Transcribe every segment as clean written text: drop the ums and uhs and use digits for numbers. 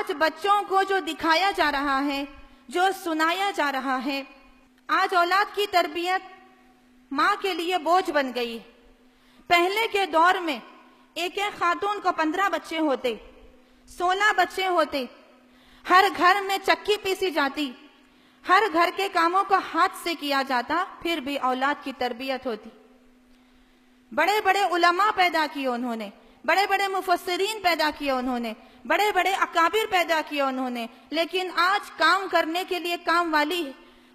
آج بچوں کو جو دکھایا جا رہا ہے، جو سنایا جا رہا ہے، آج اولاد کی تربیت ماں کے لیے بوجھ بن گئی۔ پہلے کے دور میں ایک خاتون کو 15 بچے ہوتے، 16 بچے ہوتے، ہر گھر میں چکی پیسی جاتی، ہر گھر کے کاموں کو ہاتھ سے کیا جاتا، پھر بھی اولاد کی تربیت ہوتی۔ بڑے بڑے علماء پیدا کیے انہوں نے، بڑے بڑے مفسرین پیدا کیے انہوں نے، بڑے بڑے اکابر پیدا کیے انہوں نے، لیکن آج کام کرنے کے لیے کام والی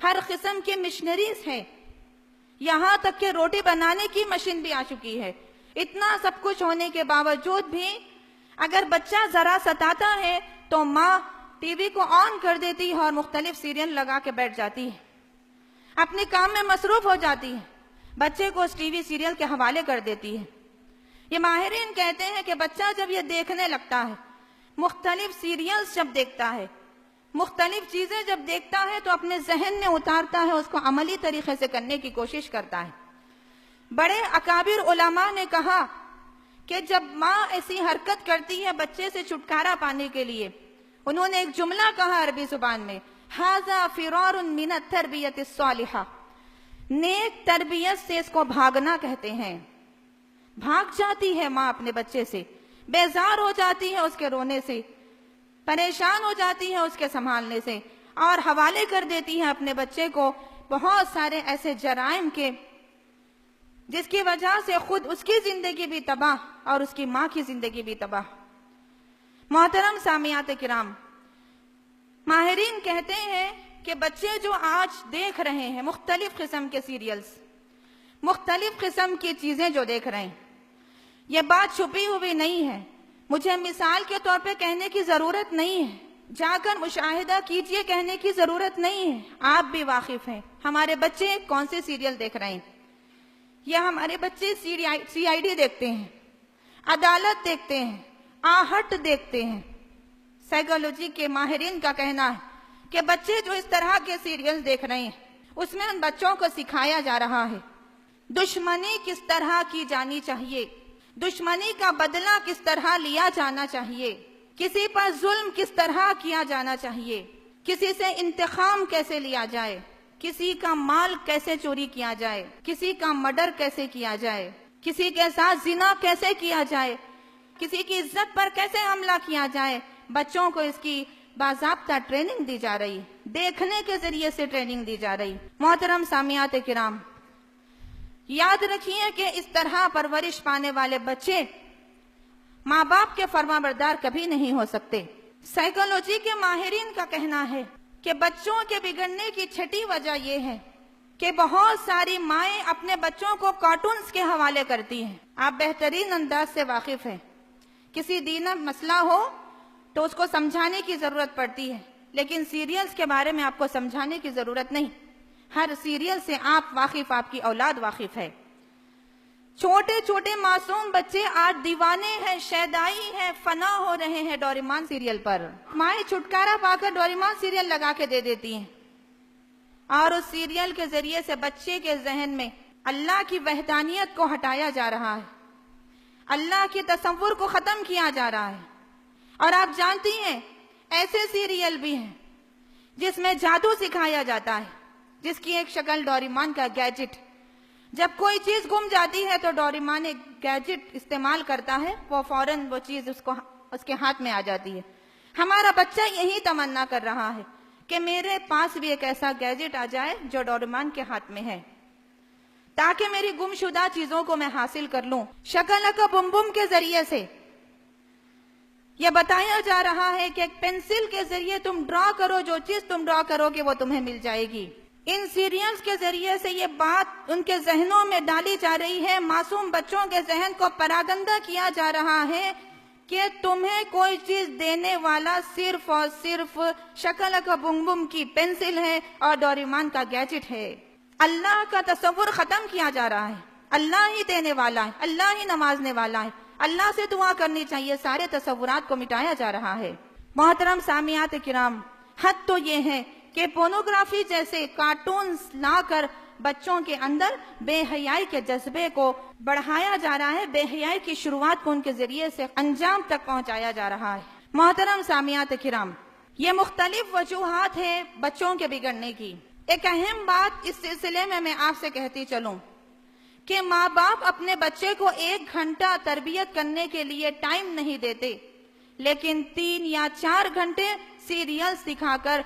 ہر قسم کے مشنریز ہیں، یہاں تک کہ روٹی بنانے کی مشین بھی آ چکی ہے۔ اتنا سب کچھ ہونے کے باوجود بھی اگر بچہ ذرا ستاتا ہے تو ماں ٹی وی کو آن کر دیتی ہے اور مختلف سیریل لگا کے بیٹھ جاتی ہے، اپنے کام میں مصروف ہو جاتی ہے، بچے کو اس ٹی وی سیریل کے حوالے کر دیتی ہے۔ یہ ماہرین کہتے ہیں کہ بچہ جب یہ دیکھنے لگتا ہے، مختلف سیریلز جب دیکھتا ہے، مختلف چیزیں جب دیکھتا ہے تو اپنے ذہن میں اتارتا ہے، اس کو عملی طریقے سے کرنے کی کوشش کرتا ہے۔ بڑے اکابر علماء نے کہا کہ جب ماں ایسی حرکت کرتی ہے بچے سے چھٹکارا پانے کے لیے، انہوں نے ایک جملہ کہا عربی زبان میں، ھذا فرار من التربیۃ الصالحہ، نیک تربیت سے اس کو بھاگنا کہتے ہیں۔ بھاگ جاتی ہے ماں اپنے بچے سے، بیزار ہو جاتی ہے اس کے رونے سے، پریشان ہو جاتی ہے اس کے سنبھالنے سے، اور حوالے کر دیتی ہے اپنے بچے کو بہت سارے ایسے جرائم کے، جس کی وجہ سے خود اس کی زندگی بھی تباہ اور اس کی ماں کی زندگی بھی تباہ۔ محترم سامعات کرام، ماہرین کہتے ہیں کہ بچے جو آج دیکھ رہے ہیں مختلف قسم کے سیریلز، مختلف قسم کی چیزیں جو دیکھ رہے ہیں، یہ بات چھپی ہوئی نہیں ہے، مجھے مثال کے طور پہ کہنے کی ضرورت نہیں ہے، جا کر مشاہدہ کیجئے کہنے کی ضرورت نہیں ہے، آپ بھی واقف ہیں ہمارے بچے کون سے سیریل دیکھ رہے ہیں۔ یہ ہمارے بچے سی آئی ڈی دیکھتے ہیں، عدالت دیکھتے ہیں، آہٹ دیکھتے ہیں۔ سائیکالوجی کے ماہرین کا کہنا ہے کہ بچے جو اس طرح کے سیریل دیکھ رہے ہیں، اس میں ان بچوں کو سکھایا جا رہا ہے دشمنی کس طرح کی جانی چاہیے، دشمنی کا بدلہ کس طرح لیا جانا چاہیے، کسی پر ظلم کس طرح کیا جانا چاہیے، کسی سے انتقام کیسے لیا جائے، کسی کا مال کیسے چوری کیا جائے، کسی کا مرڈر کیسے کیا جائے، کسی کے ساتھ زنا کیسے کیا جائے، کسی کی عزت پر کیسے حملہ کیا جائے۔ بچوں کو اس کی باضابطہ ٹریننگ دی جا رہی، دیکھنے کے ذریعے سے ٹریننگ دی جا رہی۔ محترم سامعات کرام، یاد رکھیے کہ اس طرح پرورش پانے والے بچے ماں باپ کے فرما بردار کبھی نہیں ہو سکتے۔ سائیکالوجی کے ماہرین کا کہنا ہے کہ بچوں کے بگڑنے کی چھٹی وجہ یہ ہے کہ بہت ساری مائیں اپنے بچوں کو کارٹونز کے حوالے کرتی ہیں۔ آپ بہترین انداز سے واقف ہیں، کسی دینی مسئلہ ہو تو اس کو سمجھانے کی ضرورت پڑتی ہے، لیکن سیریلز کے بارے میں آپ کو سمجھانے کی ضرورت نہیں، ہر سیریل سے آپ واقف، آپ کی اولاد واقف ہے۔ چھوٹے چھوٹے معصوم بچے آج دیوانے ہیں، شیدائی ہیں، فنا ہو رہے ہیں ڈوریمان سیریل پر۔ مائیں چھٹکارا پا کر ڈوریمان سیریل لگا کے دے دیتی ہیں، اور اس سیریل کے ذریعے سے بچے کے ذہن میں اللہ کی وحدانیت کو ہٹایا جا رہا ہے، اللہ کے تصور کو ختم کیا جا رہا ہے۔ اور آپ جانتی ہیں ایسے سیریل بھی ہیں جس میں جادو سکھایا جاتا ہے، جس کی ایک شکل ڈوریمان کا گیجٹ، جب کوئی چیز گم جاتی ہے تو ڈوریمان ایک گیجٹ استعمال کرتا ہے، وہ فوراً وہ چیز اس کے ہاتھ میں آ جاتی ہے۔ ہمارا بچہ یہی تمنا کر رہا ہے کہ میرے پاس بھی ایک ایسا گیجٹ آ جائے جو ڈوریمان کے ہاتھ میں ہے، تاکہ میری گم شدہ چیزوں کو میں حاصل کر لوں۔ شکلکا بم بم کے ذریعے سے یہ بتایا جا رہا ہے کہ ایک پینسل کے ذریعے تم ڈرا کرو، جو چیز تم ڈرا کرو گے وہ تمہیں مل جائے گی۔ ان سیریلز کے ذریعے سے یہ بات ان کے ذہنوں میں ڈالی جا رہی ہے، معصوم بچوں کے ذہن کو پراگندہ کیا جا رہا ہے کہ تمہیں کوئی چیز دینے والا صرف اور صرف شکلکا بم بم کی پینسل ہے اور ڈوریمان کا گیجٹ ہے۔ اللہ کا تصور ختم کیا جا رہا ہے، اللہ ہی دینے والا ہے، اللہ ہی نوازنے والا ہے، اللہ سے دعا کرنی چاہیے، سارے تصورات کو مٹایا جا رہا ہے۔ محترم سامعات کرام، حد تو یہ ہے کہ پورنوگرافی جیسے کارٹونز لا کر بچوں کے اندر بے حیائی کے جذبے کو بڑھایا جا رہا ہے، بے حیائی کی شروعات کو ان کے ذریعے سے انجام تک پہنچایا جا رہا ہے۔ محترم سامعات کرام، یہ مختلف وجوہات ہیں بچوں کے بگڑنے کی۔ ایک اہم بات اس سلسلے میں آپ سے کہتی چلوں کہ ماں باپ اپنے بچے کو 1 گھنٹہ تربیت کرنے کے لیے ٹائم نہیں دیتے، لیکن 3 یا 4 گھنٹے سیریلز دکھا کر